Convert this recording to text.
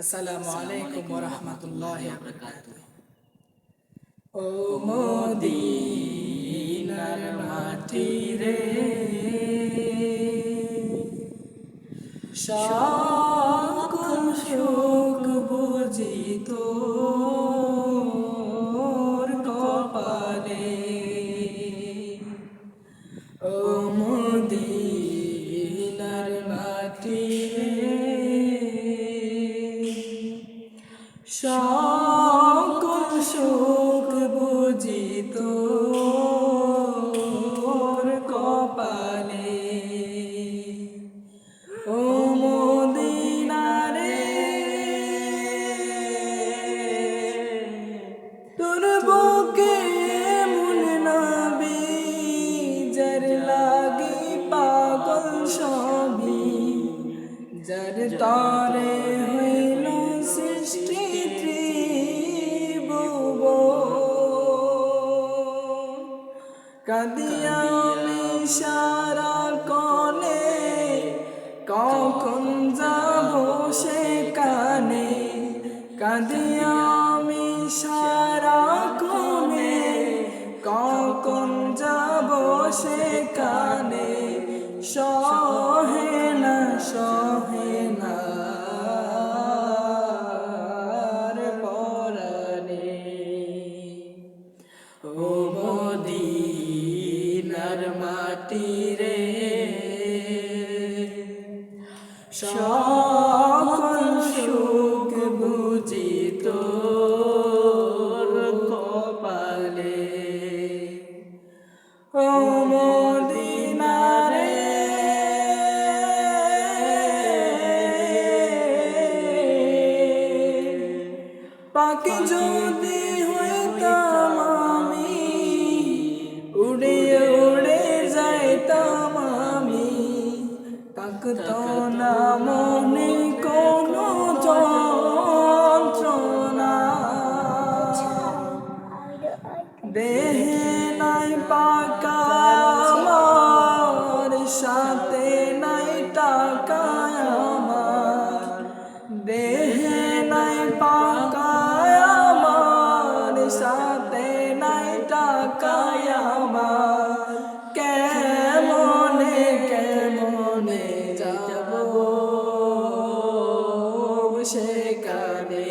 আসসালামু আলাইকুম ওয়া রাহমাতুল্লাহি ওয়া বারাকাতুহু। ও মদিনার মাটি রে, সকল সুখ বুঝি তোর কপালে। ও মদিনার মাটি রে, সকল সুখ বুঝি তোর কপালে। ও মদিনা রে, তোর বুকে এমন নবী, যার লাগি পাগল সবই, যার তরে হইল সৃষ্টি ত্রিভুবন। কাঁদিয়া আমি সারাক্ষণে, কখন যাব সেখানে। কাঁদিয়া আমি সারাক্ষণে, কখন যাব সেখানে। সহে না সহে না রে পরাণে। ও মদিনার মাটি রে, সকল সুখ বুঝি তোর কপালে। ও মদিনা রে, পাখি যদি হইতাম আমি, উড়ে উড়ে যাইতাম আমি। থাকতো না মনে কোনো যন্ত্রণা, দেহে নাই পাকা আমার, সাথে নাই টাকা আমার। দেহে নাই পাকা আমার, সাথে নাই টাকা আমার। কেমনে কেমনে যাব সেখানে।